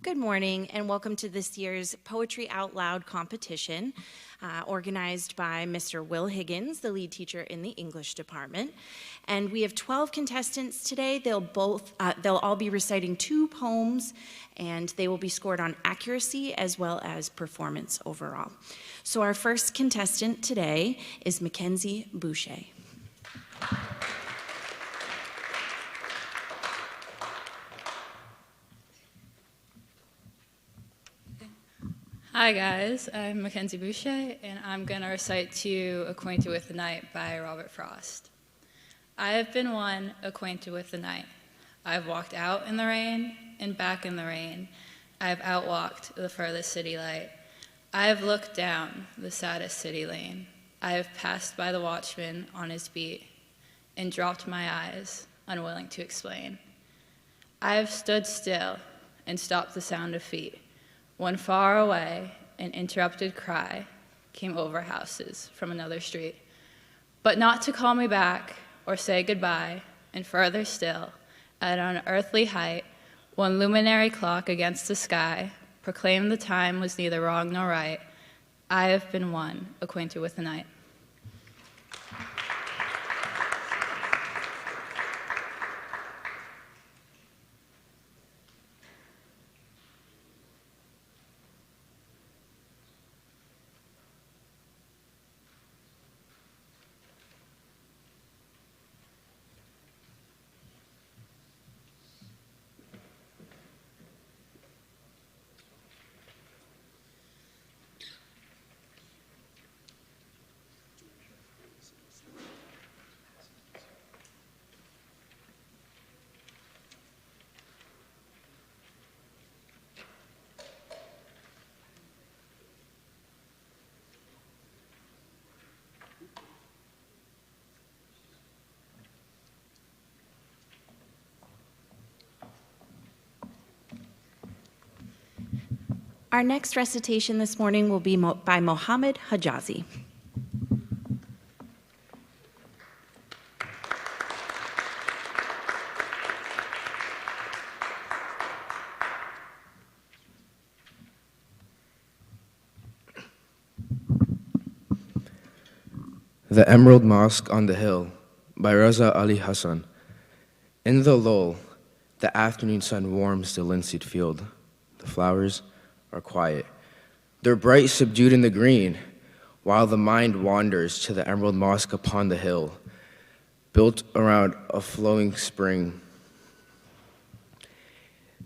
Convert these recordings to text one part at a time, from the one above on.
Good morning and welcome to this year's Poetry Out Loud competition organized by Mr. Will Higgins, the lead teacher in the English department. And we have 12 contestants today. They'll all be reciting 2 poems and they will be scored on accuracy as well as performance overall. So our first contestant today is Mackenzie Boucher. Hi guys, I'm Mackenzie Boucher, and I'm going to recite to you Acquainted with the Night by Robert Frost. I have been one acquainted with the night. I've walked out in the rain and back in the rain. I've outwalked the furthest city light. I have looked down the saddest city lane. I have passed by the watchman on his beat and dropped my eyes, unwilling to explain. I have stood still and stopped the sound of feet. When far away, an interrupted cry came over houses from another street. But not to call me back or say goodbye, and further still, at an unearthly height, one luminary clock against the sky proclaimed the time was neither wrong nor right. I have been one acquainted with the night. Our next recitation this morning will be by Mohammed Hajazi. The Emerald Mosque on the Hill by Raza Ali Hassan. In the lull, the afternoon sun warms the linseed field. The flowers are quiet. They're bright, subdued in the green, while the mind wanders to the Emerald Mosque upon the hill, built around a flowing spring.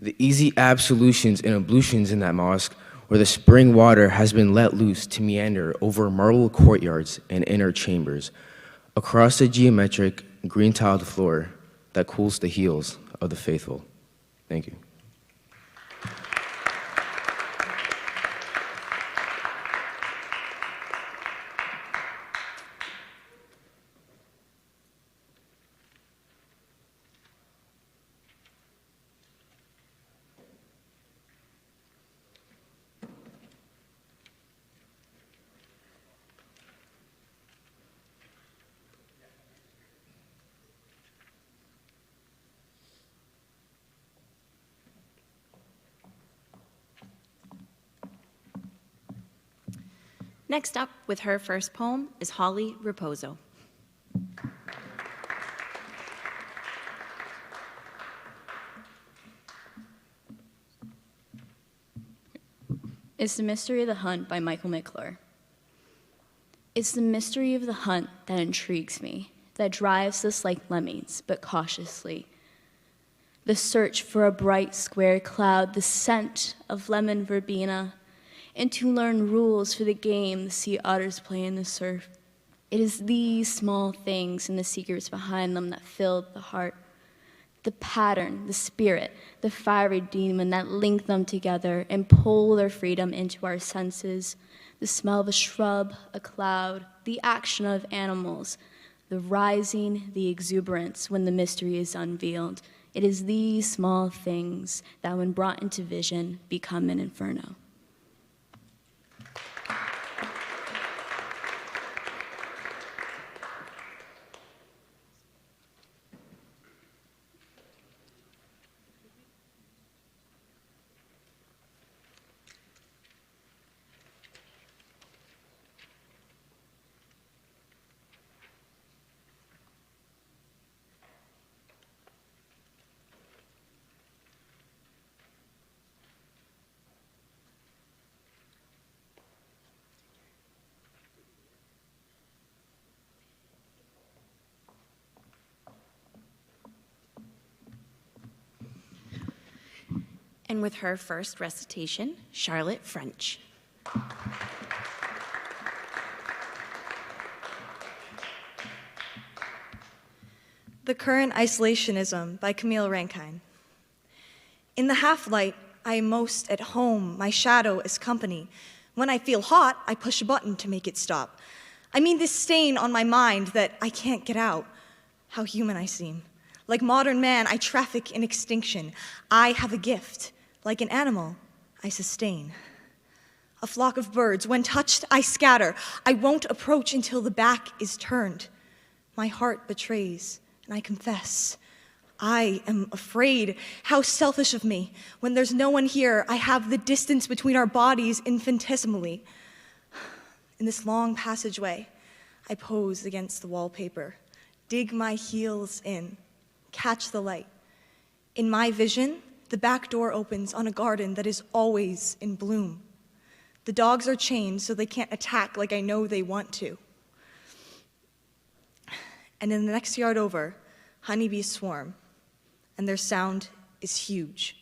The easy absolutions and ablutions in that mosque, where the spring water has been let loose to meander over marble courtyards and inner chambers, across the geometric green-tiled floor that cools the heels of the faithful. Thank you. Next up with her first poem is Holly Raposo. It's the Mystery of the Hunt by Michael McClure. It's the mystery of the hunt that intrigues me, that drives us like lemmings, but cautiously. The search for a bright square cloud, the scent of lemon verbena, and to learn rules for the game the sea otters play in the surf. It is these small things and the secrets behind them that fill the heart. The pattern, the spirit, the fiery demon that link them together and pull their freedom into our senses. The smell of a shrub, a cloud, the action of animals, the rising, the exuberance when the mystery is unveiled. It is these small things that, when brought into vision, become an inferno. And with her first recitation, Charlotte French. The Current Isolationism by Camille Rankine. In the half-light, I am most at home, my shadow is company. When I feel hot, I push a button to make it stop. I mean this stain on my mind that I can't get out. How human I seem. Like modern man, I traffic in extinction. I have a gift. Like an animal, I sustain. A flock of birds, when touched, I scatter. I won't approach until the back is turned. My heart betrays, and I confess. I am afraid. How selfish of me. When there's no one here, I have the distance between our bodies infinitesimally. In this long passageway, I pose against the wallpaper, dig my heels in, catch the light. In my vision, the back door opens on a garden that is always in bloom. The dogs are chained so they can't attack like I know they want to. And in the next yard over, honeybees swarm, and their sound is huge.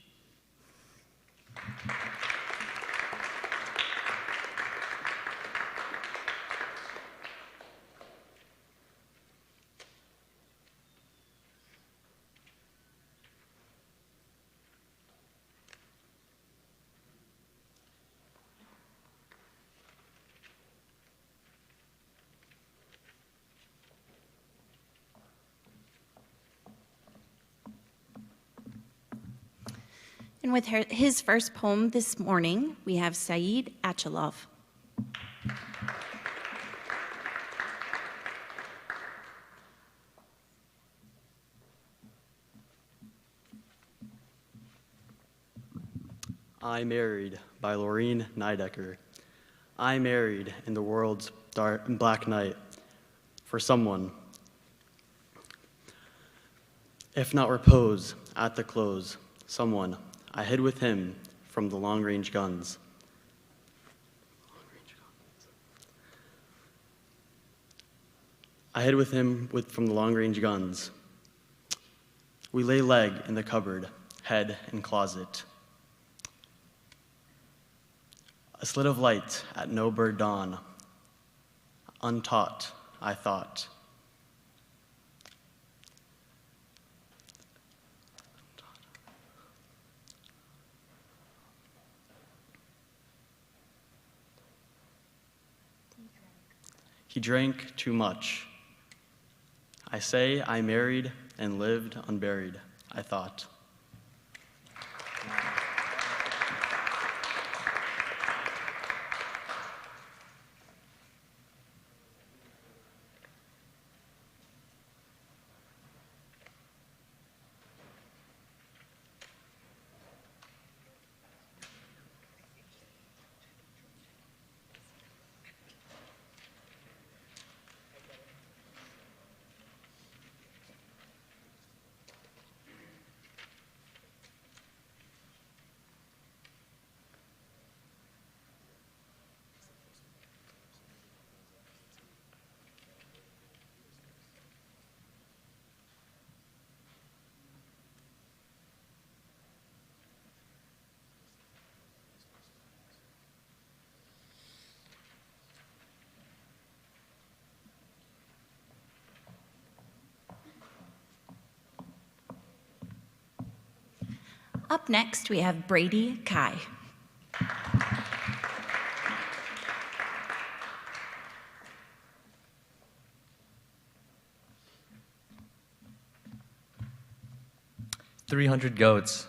And with his first poem this morning, we have Saeed Achalov. I Married by Laureen Nidecker. I married in the world's dark and black night for someone. If not repose at the close, someone I hid with him from the long-range guns. I hid with him from the long-range guns. We lay leg in the cupboard, head in closet. A slit of light at no bird dawn. Untaught, I thought. He drank too much. I say I married and lived unburied, I thought. Up next, we have Brady Kai. "300 Goats"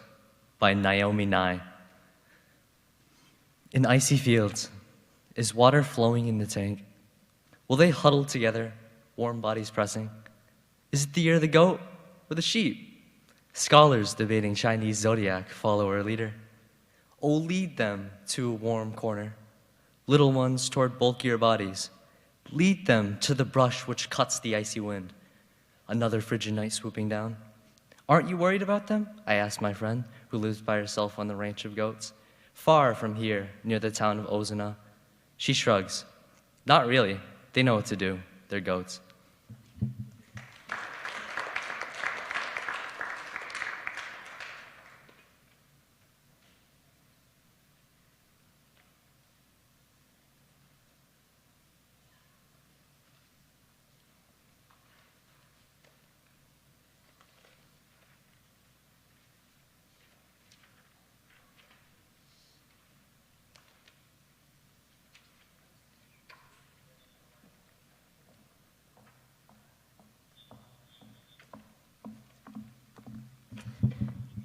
by Naomi Nye. In icy fields, is water flowing in the tank? Will they huddle together, warm bodies pressing? Is it the year of the goat or the sheep? Scholars debating Chinese zodiac follower leader. Oh, lead them to a warm corner. Little ones toward bulkier bodies. Lead them to the brush which cuts the icy wind. Another frigid night swooping down. Aren't you worried about them? I asked my friend, who lives by herself on the ranch of goats, far from here, near the town of Ozuna. She shrugs. Not really. They know what to do. They're goats.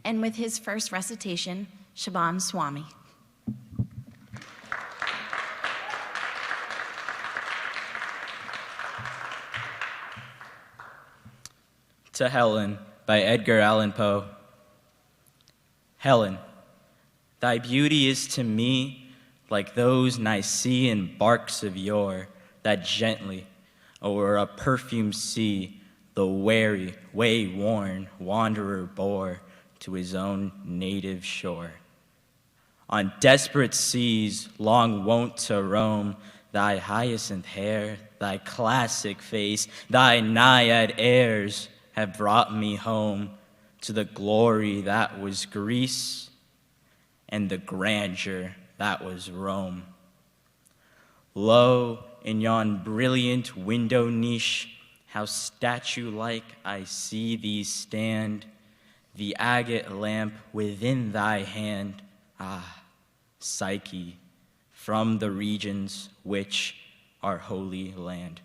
And with his first recitation, Shaban Swami. To Helen by Edgar Allan Poe. Helen, thy beauty is to me like those Nicean barks of yore that gently, o'er a perfumed sea, the weary, way-worn wanderer bore to his own native shore. On desperate seas, long wont to roam, thy hyacinth hair, thy classic face, thy naiad airs have brought me home to the glory that was Greece and the grandeur that was Rome. Lo, in yon brilliant window niche, how statue-like I see thee stand, the agate lamp within thy hand. Ah, Psyche, from the regions which are holy land.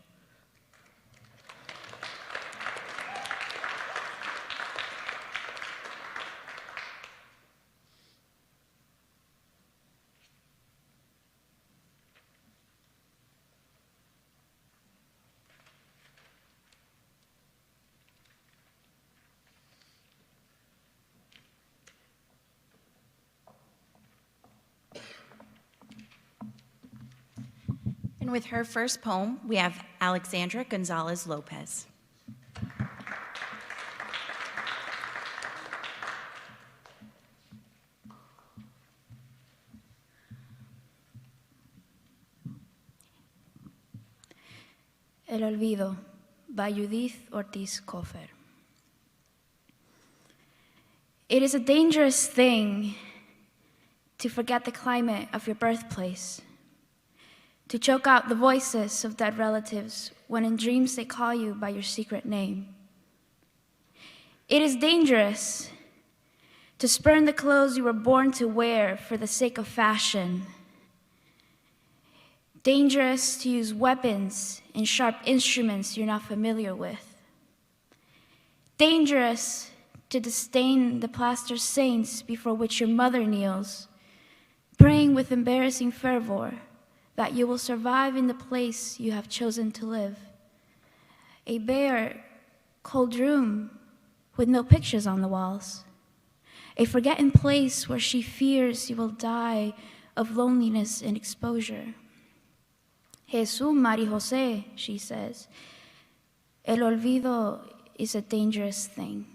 And with her first poem, we have Alexandra Gonzalez Lopez. El Olvido by Judith Ortiz Cofer. It is a dangerous thing to forget the climate of your birthplace, to choke out the voices of dead relatives when in dreams they call you by your secret name. It is dangerous to spurn the clothes you were born to wear for the sake of fashion. Dangerous to use weapons and sharp instruments you're not familiar with. Dangerous to disdain the plaster saints before which your mother kneels, praying with embarrassing fervor that you will survive in the place you have chosen to live. A bare, cold room with no pictures on the walls. A forgotten place where she fears you will die of loneliness and exposure. Jesús, María José, she says, el olvido is a dangerous thing.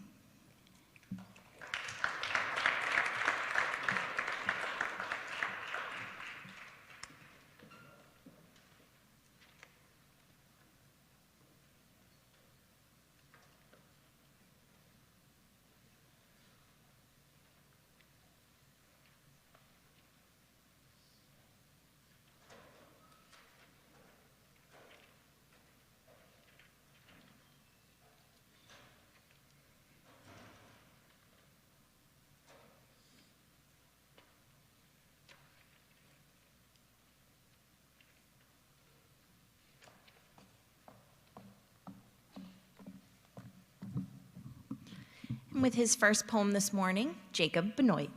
And with his first poem this morning, Jacob Benoit.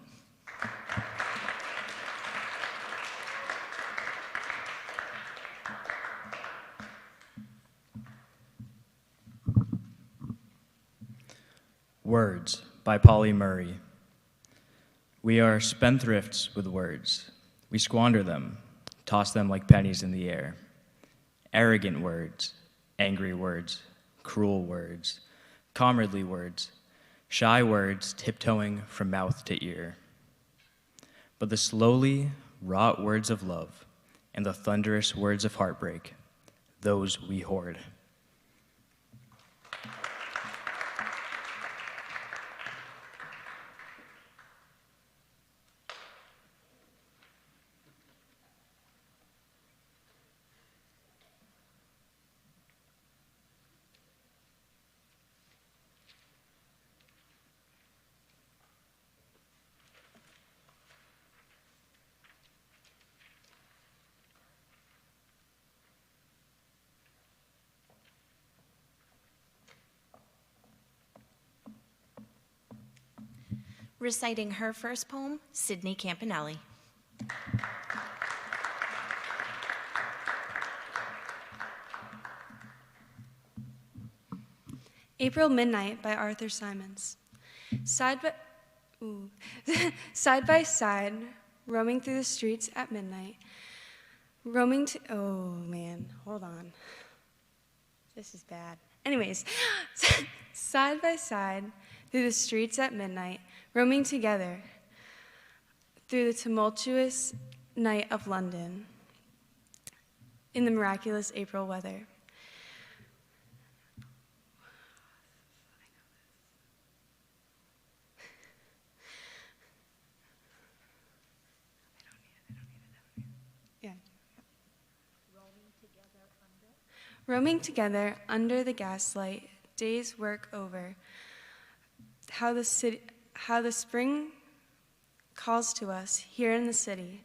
Words by Polly Murray. We are spendthrifts with words. We squander them, toss them like pennies in the air. Arrogant words, angry words, cruel words, comradely words, shy words tiptoeing from mouth to ear. But the slowly wrought words of love and the thunderous words of heartbreak, those we hoard. Reciting her first poem, Sydney Campanelli. April Midnight by Arthur Symons. Side by, side by side, roaming through the streets at midnight, oh man, hold on. This is bad. Anyways, side by side, through the streets at midnight, roaming together through the tumultuous night of London in the miraculous April weather. Roaming together under the gaslight, day's work over, how the spring calls to us here in the city.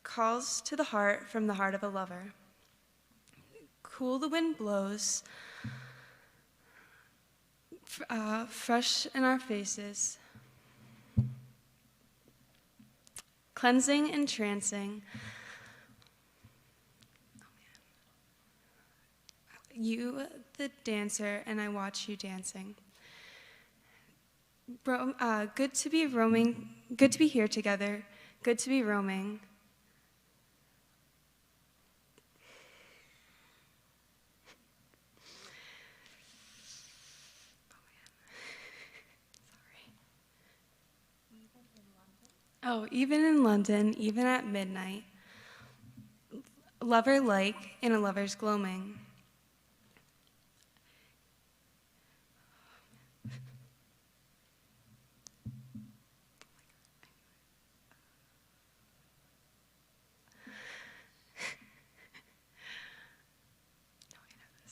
Calls to the heart from the heart of a lover. Cool the wind blows, fresh in our faces. Cleansing, entrancing. You, the dancer, and I watch you dancing. Good to be roaming, good to be here together, good to be roaming. Oh, even in London, even at midnight, lover-like in a lover's gloaming.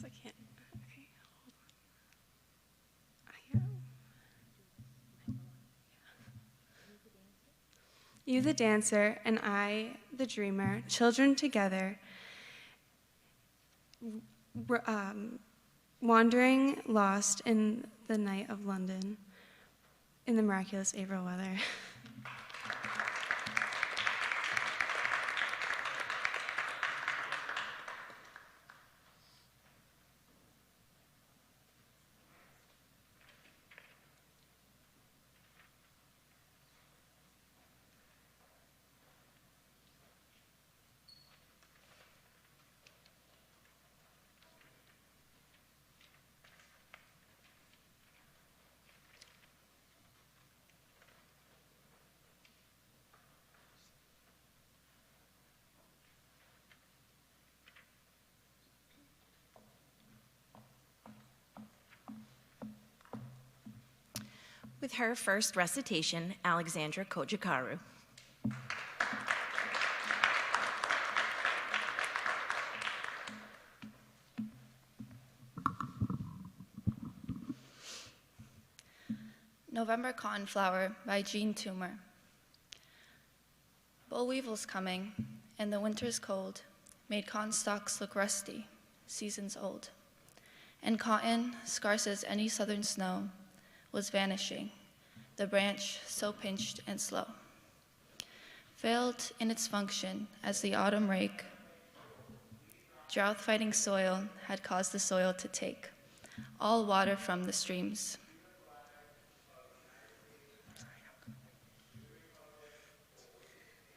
I can't. Okay, hold on. You the dancer, and I the dreamer, children together, wandering lost in the night of London, in the miraculous April weather. With her first recitation, Alexandra Kojikaru. November Coneflower by Jean Toomer. Boll weevil's coming, and the winter's cold made cotton stalks look rusty, seasons old. And cotton, scarce as any southern snow, was vanishing, the branch so pinched and slow. Failed in its function as the autumn rake, drought-fighting soil had caused the soil to take all water from the streams.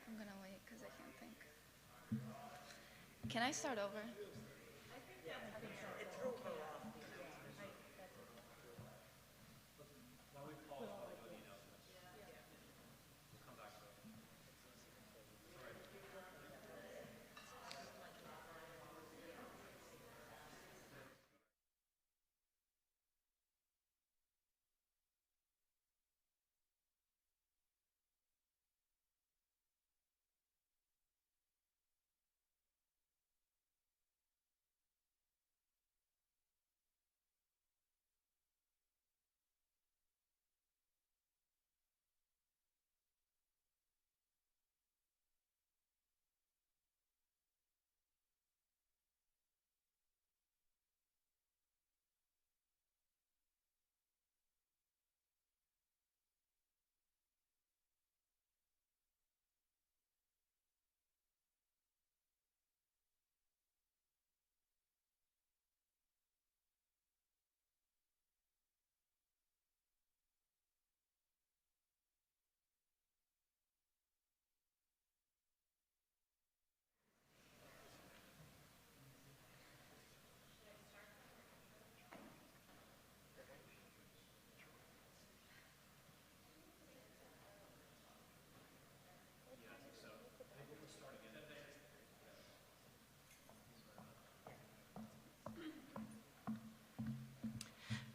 I'm gonna wait because I can't think. Can I start over?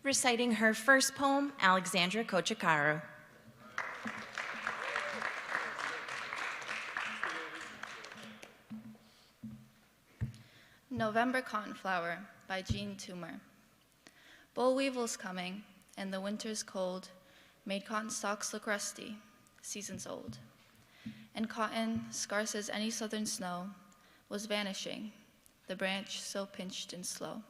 Reciting her first poem, Alexandra Kochikaru. November Cottonflower by Jean Toomer. Boll weevil's coming, and the winter's cold made cotton stalks look rusty, seasons old. And cotton, scarce as any southern snow, was vanishing, the branch so pinched and slow.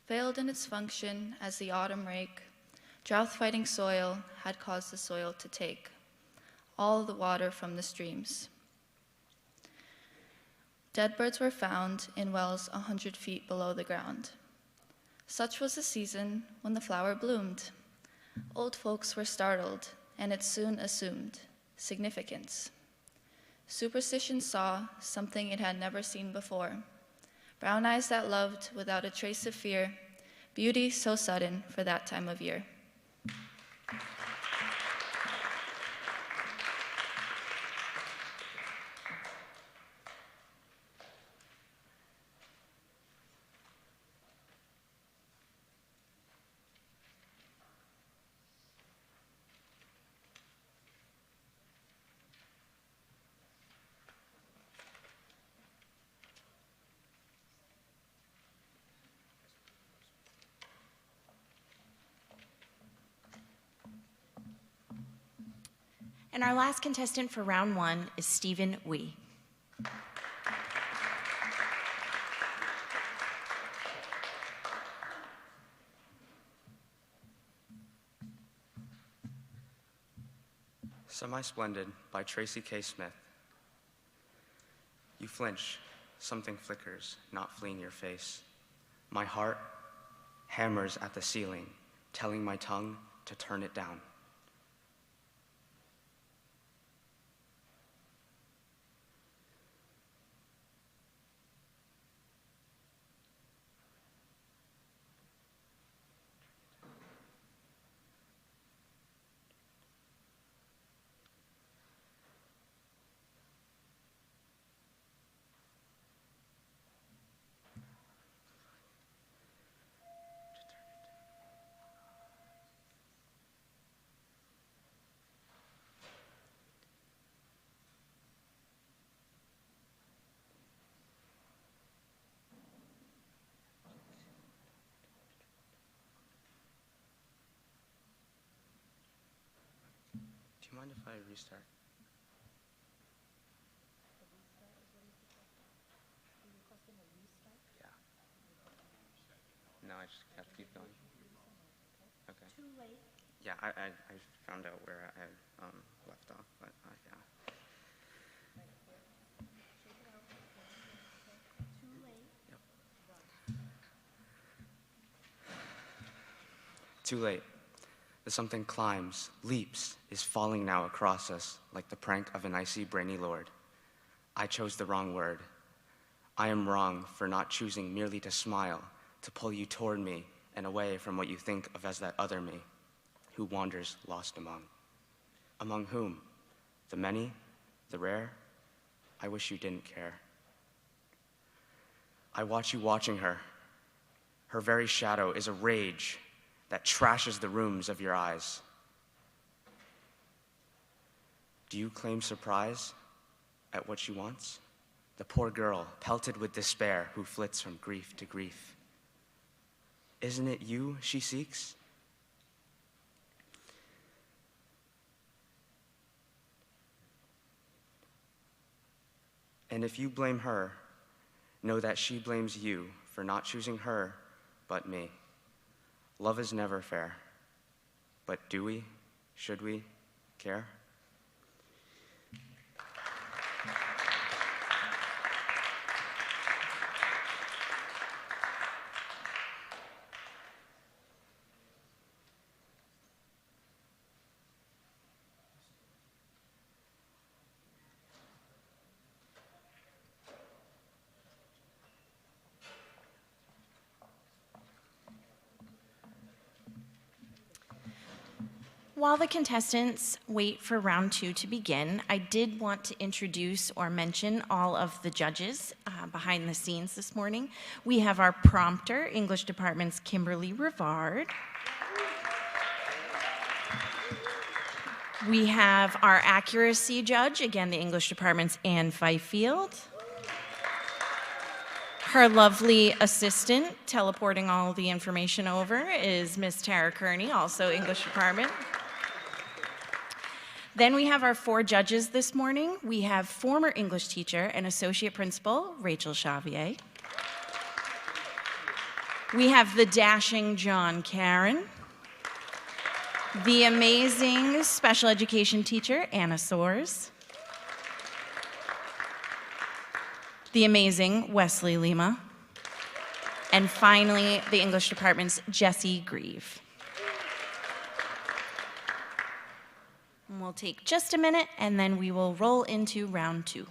Failed in its function as the autumn rake, drought-fighting soil had caused the soil to take all the water from the streams. Dead birds were found in wells 100 feet below the ground. Such was the season when the flower bloomed. Old folks were startled, and it soon assumed significance. Superstition saw something it had never seen before. Brown eyes that loved without a trace of fear, beauty so sudden for that time of year. And our last contestant for round one is Stephen Wee. Semi-Splendid by Tracy K. Smith. You flinch, something flickers, not fleeing your face. My heart hammers at the ceiling, telling my tongue to turn it down. Do you mind if I restart? Yeah. No, I just have to keep going. Okay. Too late. Yeah, I found out where I had left off, but yeah. Too late. The something climbs, leaps, is falling now across us like the prank of an icy, brainy lord. I chose the wrong word. I am wrong for not choosing merely to smile, to pull you toward me and away from what you think of as that other me, who wanders lost among. Among whom? The many? The rare? I wish you didn't care. I watch you watching her. Her very shadow is a rage that trashes the rooms of your eyes. Do you claim surprise at what she wants? The poor girl, pelted with despair, who flits from grief to grief. Isn't it you she seeks? And if you blame her, know that she blames you for not choosing her, but me. Love is never fair, but do we, should we, care? While the contestants wait for round 2 to begin, I did want to introduce or mention all of the judges behind the scenes this morning. We have our prompter, English Department's Kimberly Rivard. We have our accuracy judge, again, the English Department's Anne Fifield. Her lovely assistant, teleporting all the information over, is Miss Tara Kearney, also English Department. Then we have our 4 judges this morning. We have former English teacher and associate principal, Rachel Xavier. We have the dashing John Karen. The amazing special education teacher, Anna Soares. The amazing Wesley Lima. And finally, the English Department's Jessie Grieve. And we'll take just a minute, and then we will roll into round 2.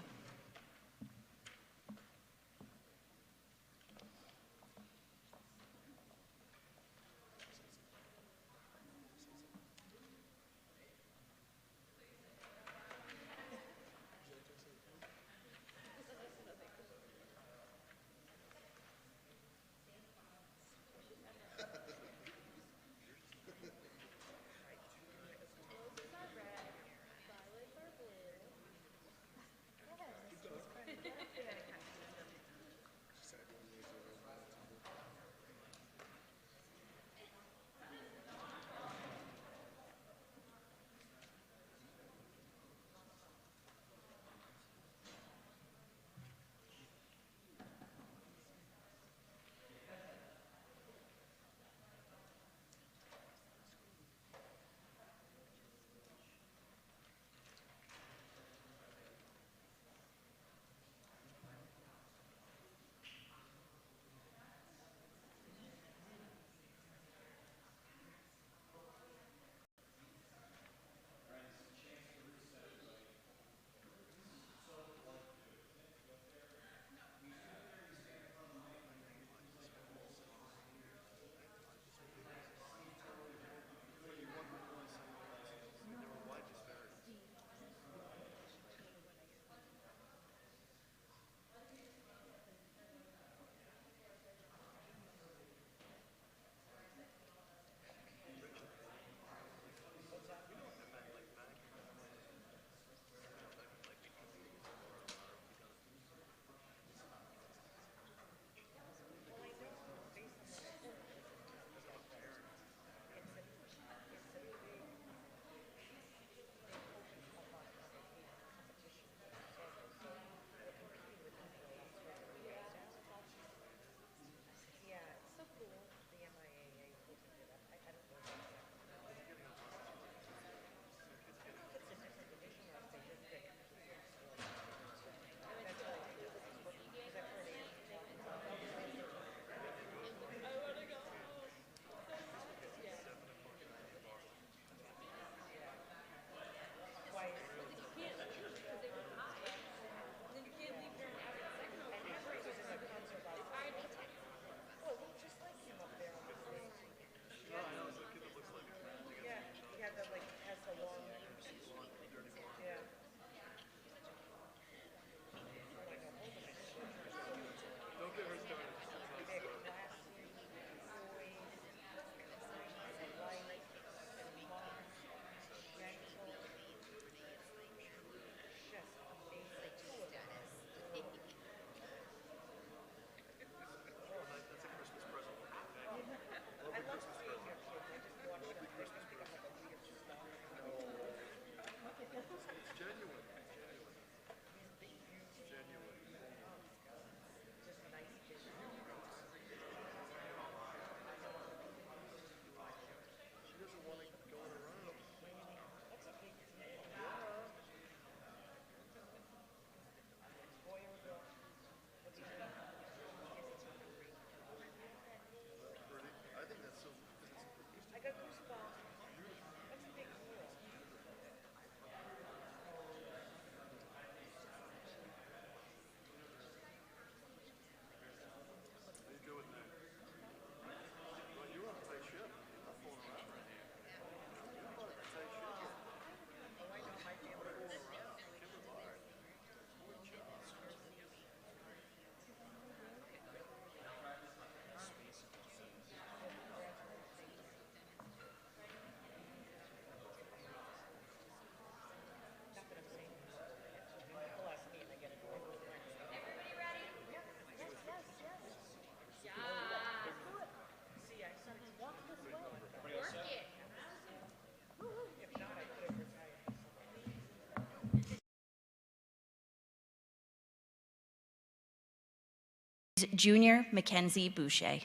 Junior Mackenzie Boucher.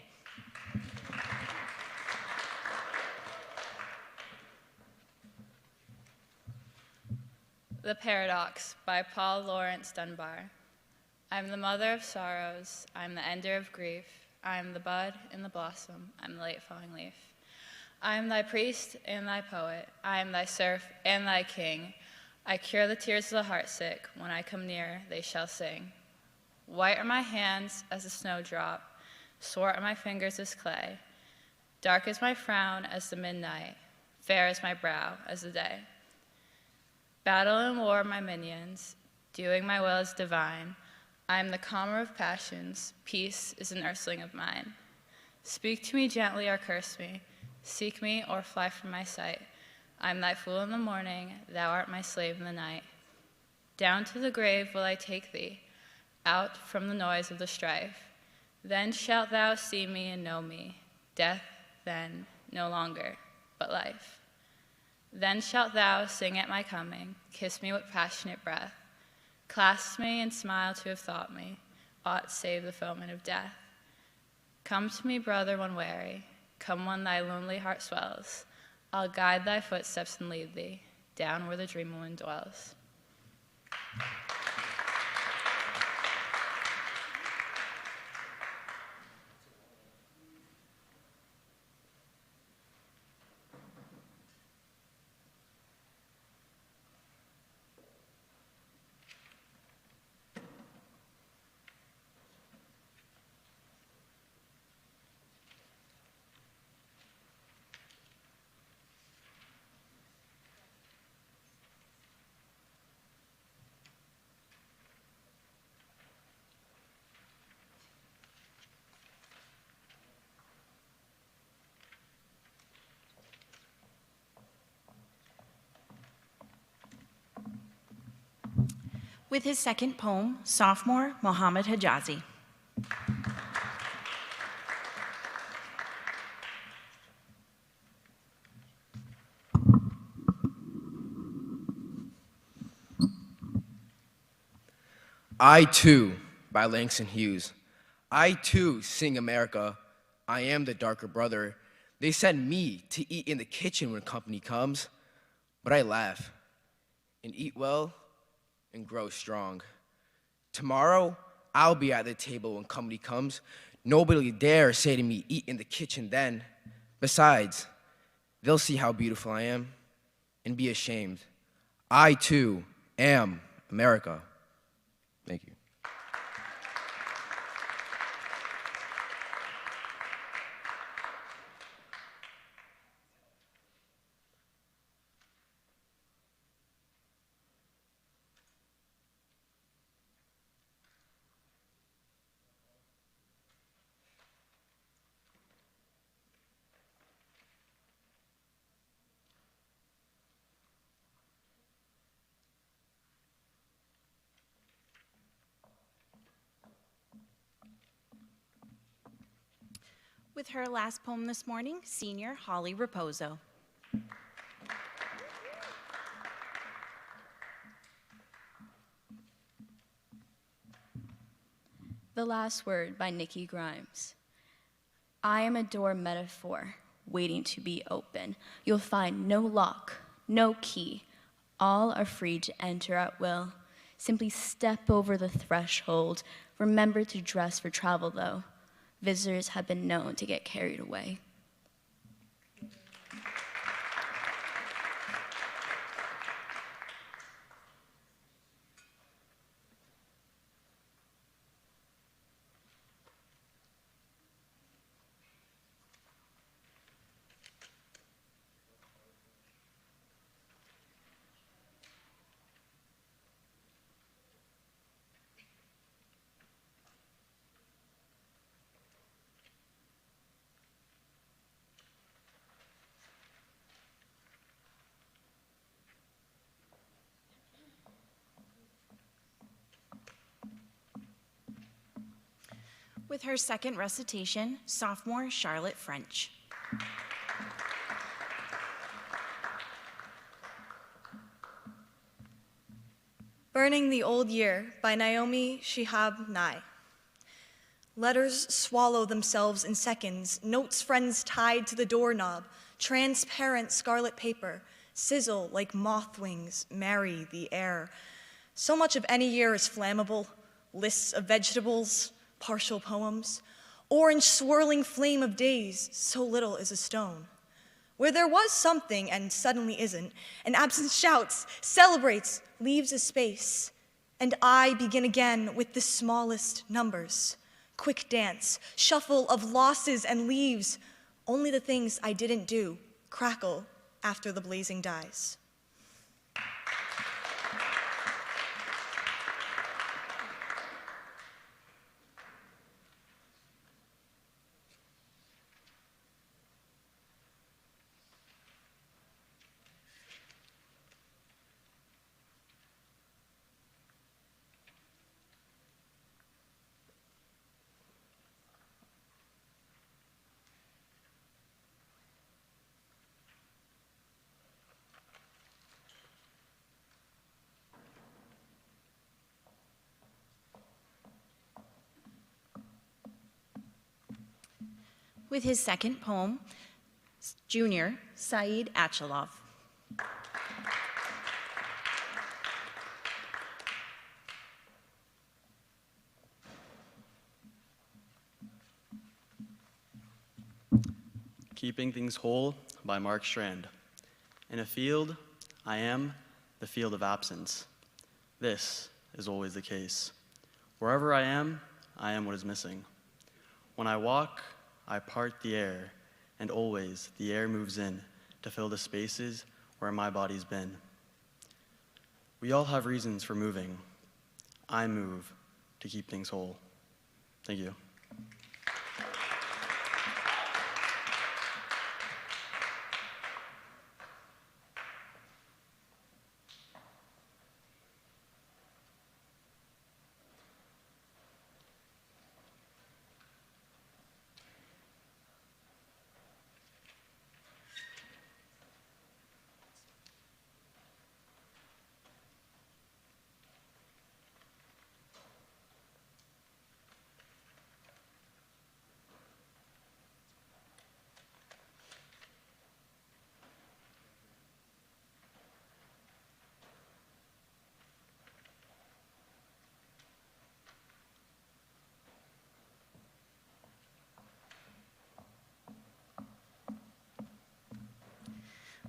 The Paradox by Paul Laurence Dunbar. I am the mother of sorrows, I am the ender of grief, I am the bud and the blossom, I am the late falling leaf. I am thy priest and thy poet, I am thy serf and thy king. I cure the tears of the heartsick, when I come near they shall sing. White are my hands as a snowdrop, swart are my fingers as clay. Dark is my frown as the midnight, fair is my brow as the day. Battle and war my minions, doing my will is divine. I am the calmer of passions, peace is a nursling of mine. Speak to me gently or curse me, seek me or fly from my sight. I am thy fool in the morning, thou art my slave in the night. Down to the grave will I take thee, out from the noise of the strife. Then shalt thou see me and know me, death then no longer, but life. Then shalt thou sing at my coming, kiss me with passionate breath, clasp me and smile to have thought me, aught save the foeman of death. Come to me, brother, when weary, come when thy lonely heart swells, I'll guide thy footsteps and lead thee, down where the dream woman dwells. With his second poem, sophomore Mohammed Hijazi. I Too by Langston Hughes. I too sing America. I am the darker brother. They send me to eat in the kitchen when company comes, but I laugh and eat well and grow strong. Tomorrow, I'll be at the table when company comes. Nobody dare say to me, eat in the kitchen then. Besides, they'll see how beautiful I am and be ashamed. I too am America. Thank you. With her last poem this morning, senior Holly Raposo. The Last Word by Nikki Grimes. I am a door metaphor waiting to be open. You'll find no lock, no key. All are free to enter at will. Simply step over the threshold. Remember to dress for travel, though. Visitors have been known to get carried away. With her second recitation, sophomore Charlotte French. Burning the Old Year by Naomi Shihab Nye. Letters swallow themselves in seconds, notes friends tied to the doorknob, transparent scarlet paper, sizzle like moth wings, marry the air. So much of any year is flammable, lists of vegetables, partial poems, orange swirling flame of days, so little is a stone. Where there was something and suddenly isn't, and absence shouts, celebrates, leaves a space, and I begin again with the smallest numbers. Quick dance, shuffle of losses and leaves, only the things I didn't do crackle after the blazing dies. With his second poem, Junior, Saeed Achalov. Keeping Things Whole by Mark Strand. In a field, I am the field of absence. This is always the case. Wherever I am what is missing. When I walk, I part the air, and always the air moves in to fill the spaces where my body's been. We all have reasons for moving. I move to keep things whole. Thank you.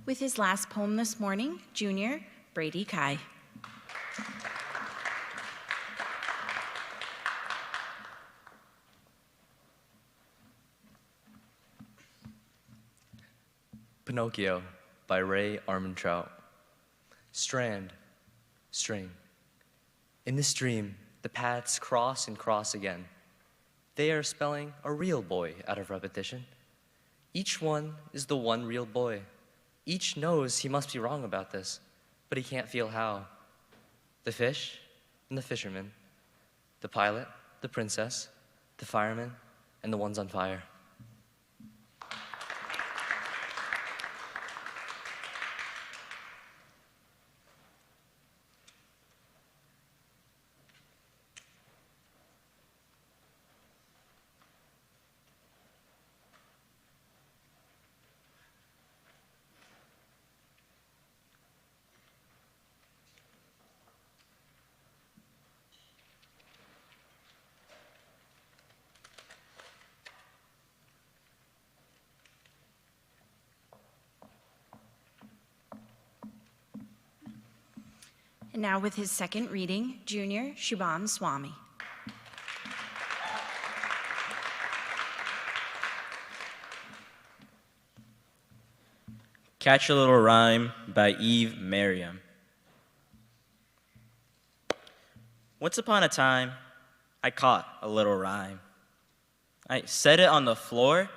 With his last poem this morning, Junior, Brady Kai. Pinocchio by Ray Armantrout. Strand, string. In this dream, the paths cross and cross again. They are spelling a real boy out of repetition. Each one is the one real boy. Each knows he must be wrong about this, but he can't feel how. The fish and the fisherman, the pilot, the princess, the fireman, and the ones on fire. And now with his second reading, Junior, Shubham Swami. Catch a Little Rhyme by Eve Merriam. Once upon a time, I caught a little rhyme. I set it on the floor,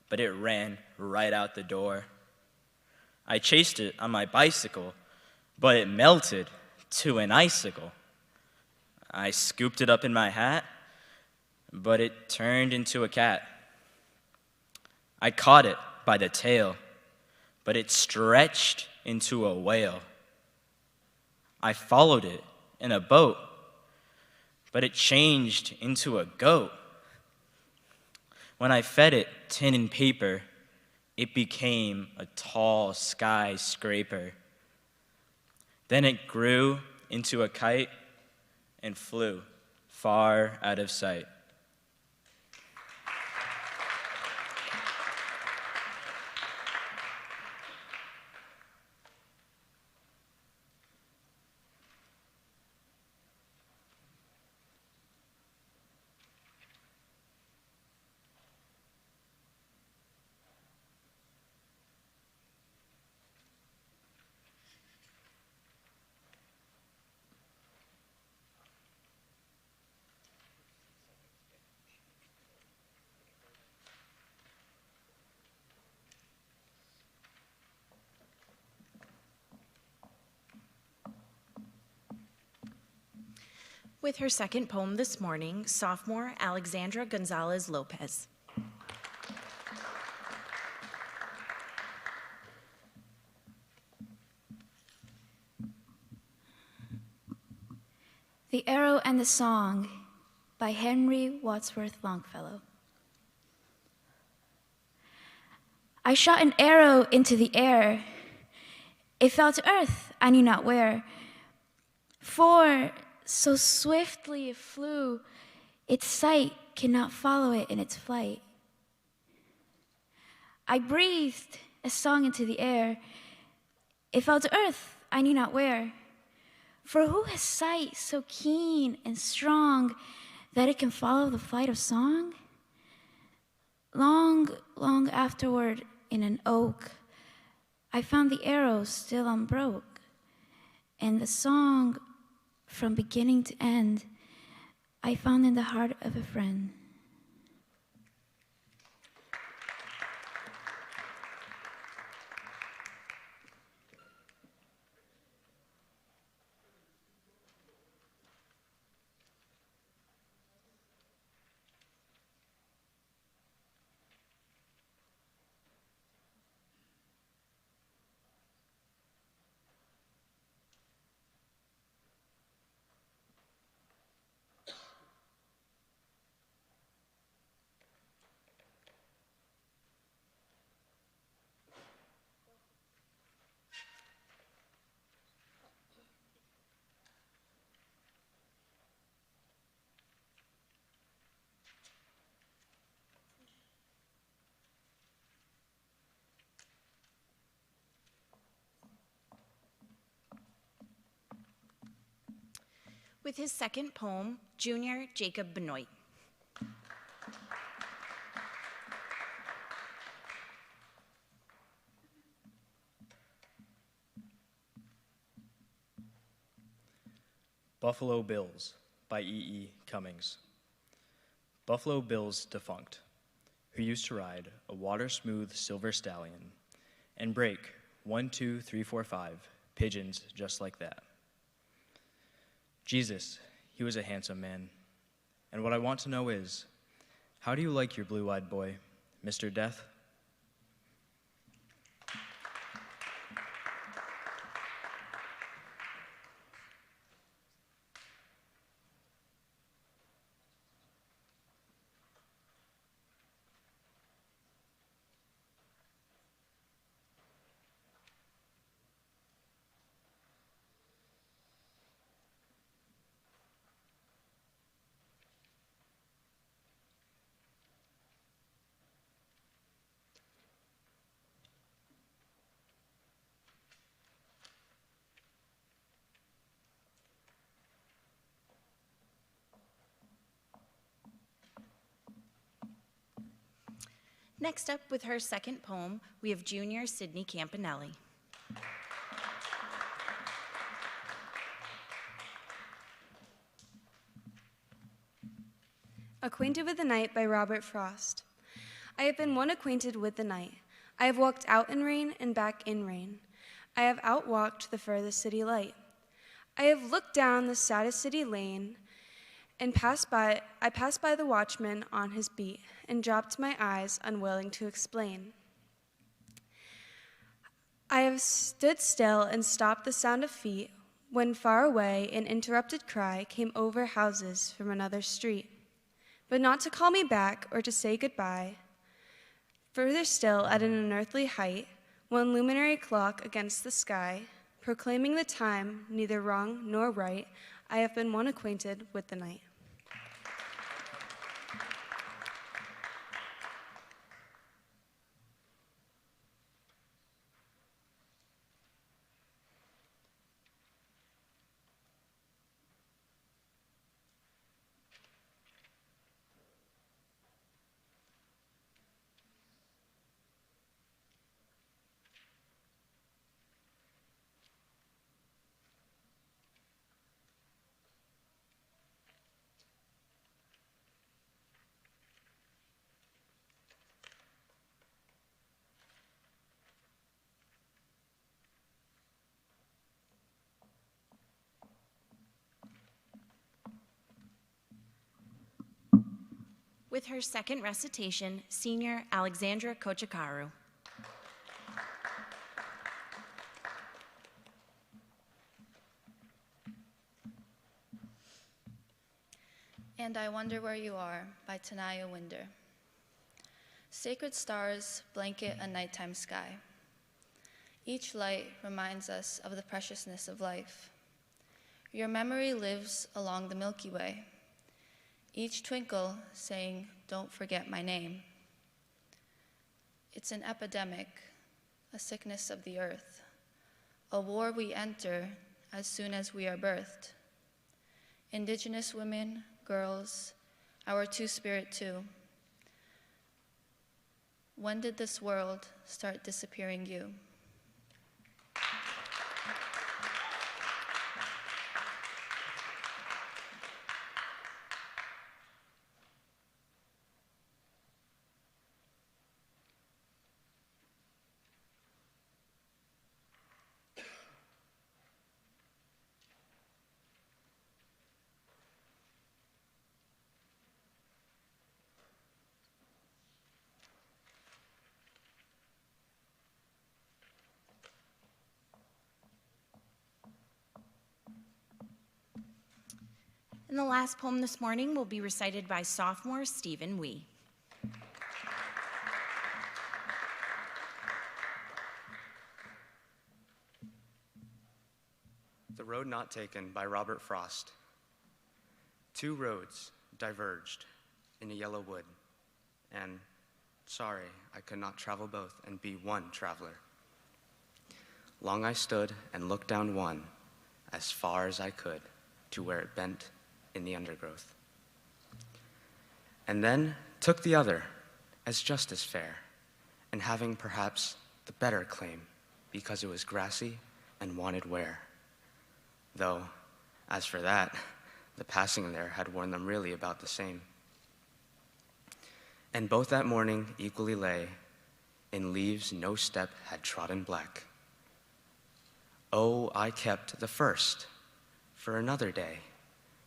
but it ran right out the door. I chased it on my bicycle, but it melted to an icicle. I scooped it up in my hat, but it turned into a cat. I caught it by the tail, but it stretched into a whale. I followed it in a boat, but it changed into a goat. When I fed it tin and paper, it became a tall skyscraper. Then it grew into a kite and flew far out of sight. With her second poem this morning, sophomore Alexandra Gonzalez Lopez. The Arrow and the Song by Henry Wadsworth Longfellow. I shot an arrow into the air. It fell to earth, I knew not where. For so swiftly it flew, its sight cannot follow it in its flight. I breathed a song into the air. It fell to earth, I knew not where. For who has sight so keen and strong that it can follow the flight of song? Long, long afterward in an oak, I found the arrow still unbroke, and the song from beginning to end, I found in the heart of a friend. With his second poem, Junior Jacob Benoit. Buffalo Bills by E.E. Cummings. Buffalo Bill's defunct, who used to ride a water-smooth silver stallion and break 1, 2, 3, 4, 5 pigeons just like that. Jesus, he was a handsome man. And what I want to know is, how do you like your blue-eyed boy, Mr. Death? Next up with her second poem, we have Junior Sydney Campanelli. Acquainted with the Night by Robert Frost. I have been one acquainted with the night. I have walked out in rain and back in rain. I have outwalked the furthest city light. I have looked down the saddest city lane and passed by the watchman on his beat and dropped my eyes, unwilling to explain. I have stood still and stopped the sound of feet when far away an interrupted cry came over houses from another street. but not to call me back or to say goodbye. Further still, at an unearthly height, one luminary clock against the sky, proclaiming the time, neither wrong nor right, I have been one acquainted with the night. With her second recitation, senior Alexandra Kochikaru. And I Wonder Where You Are by Tanaya Winder. Sacred stars blanket a nighttime sky. Each light reminds us of the preciousness of life. Your memory lives along the Milky Way, each twinkle saying, "Don't forget my name." It's an epidemic, a sickness of the earth, a war we enter as soon as we are birthed. Indigenous women, girls, our two-spirit too. When did this world start disappearing you? And the last poem this morning will be recited by sophomore Stephen Wee. The Road Not Taken by Robert Frost. Two roads diverged in a yellow wood, and sorry, I could not travel both and be one traveler. Long I stood and looked down one as far as I could to where it bent in the undergrowth, and then took the other as just as fair, and having perhaps the better claim because it was grassy and wanted wear. Though, as for that, the passing there had worn them really about the same. And both that morning equally lay in leaves no step had trodden black. Oh, I kept the first for another day,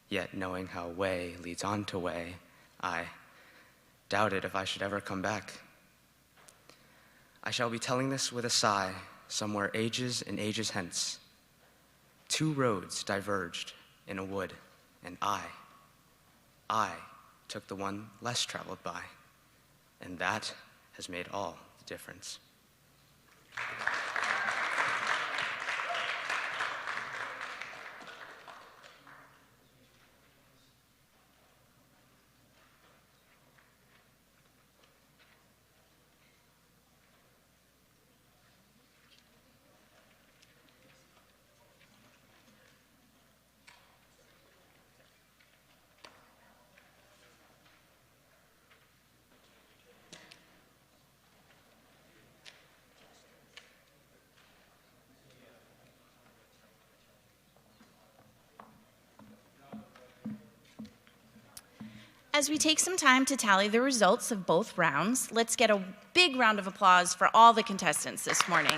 yet knowing how way leads on to way, I doubted if I should ever come back. I shall be telling this with a sigh, somewhere ages and ages hence. Two roads diverged in a wood, and I took the one less traveled by, and that has made all the difference. As we take some time to tally the results of both rounds, let's get a big round of applause for all the contestants this morning.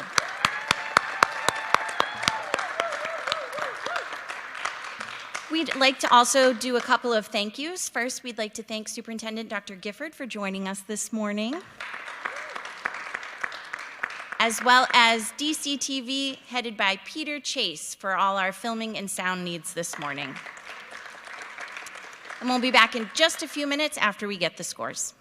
We'd like to also do a couple of thank yous. First, we'd like to thank Superintendent Dr. Gifford for joining us this morning, as well as DCTV, headed by Peter Chase, for all our filming and sound needs this morning. And we'll be back in just a few minutes after we get the scores.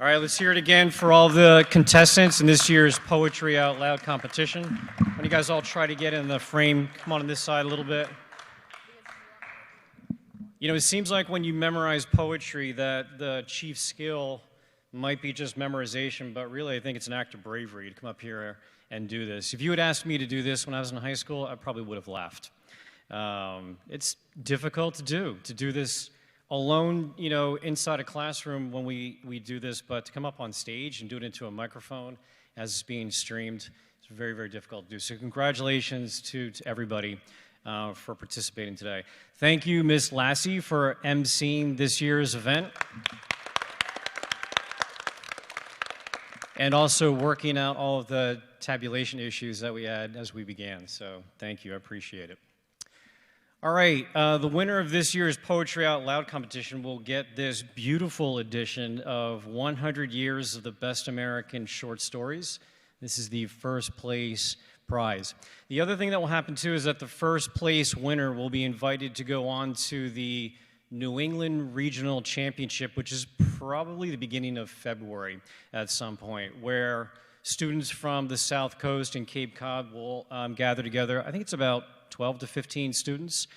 All right, let's hear it again for all the contestants in this year's Poetry Out Loud competition. Why don't you guys all try to get in the frame? Come on this side a little bit. You know, it seems like when you memorize poetry that the chief skill might be just memorization, but really I think it's an act of bravery to come up here and do this. If you had asked me to do this when I was in high school, I probably would have laughed. It's difficult to do this alone, you know, inside a classroom when we do this, but to come up on stage and do it into a microphone as it's being streamed, it's very, very difficult to do. So congratulations to everybody for participating today. Thank you, Ms. Lassie, for emceeing this year's event. And also working out all of the tabulation issues that we had as we began. So thank you, I appreciate it. All right, the winner of this year's Poetry Out Loud competition will get this beautiful edition of 100 Years of the Best American Short Stories. This is the first place prize. The other thing that will happen too is that the first place winner will be invited to go on to the New England Regional Championship, which is probably the beginning of February at some point, where students from the South Coast and Cape Cod will gather together. I think it's about 12 to 15 students,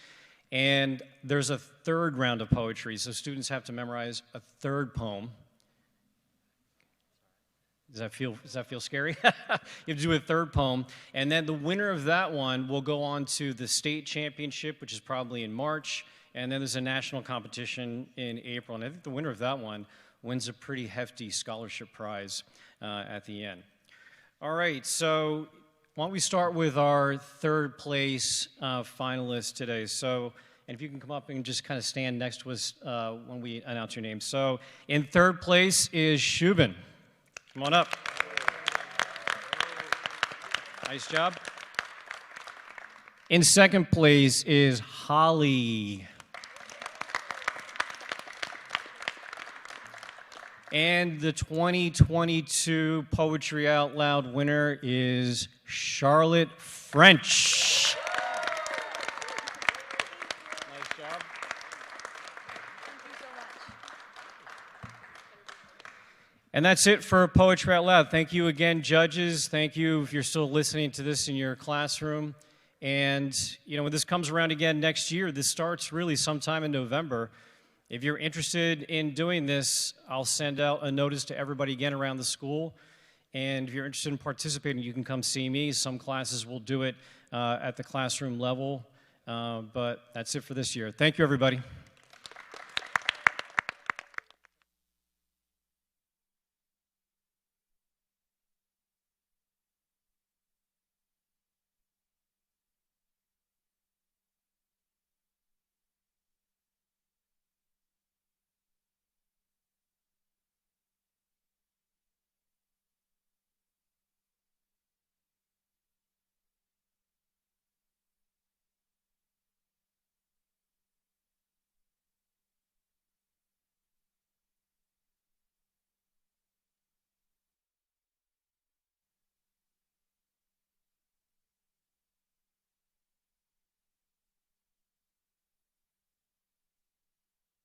and there's a third round of poetry, so students have to memorize a third poem. Does that feel scary? You have to do a third poem, and then the winner of that one will go on to the state championship, which is probably in March, and then there's a national competition in April, and I think the winner of that one wins a pretty hefty scholarship prize at the end. All right, so why don't we start with our third place finalists today. So, and if you can come up and just kind of stand next to us when we announce your name. So, in third place is Shubin. Come on up. Nice job. In second place is Holly. And the 2022 Poetry Out Loud winner is Charlotte French. Nice job. And that's it for Poetry Out Loud. Thank you again, judges. Thank you if you're still listening to this in your classroom. And, you know, when this comes around again next year, this starts really sometime in November. If you're interested in doing this, I'll send out a notice to everybody again around the school. And if you're interested in participating, you can come see me. Some classes will do it at the classroom level. But that's it for this year. Thank you, everybody.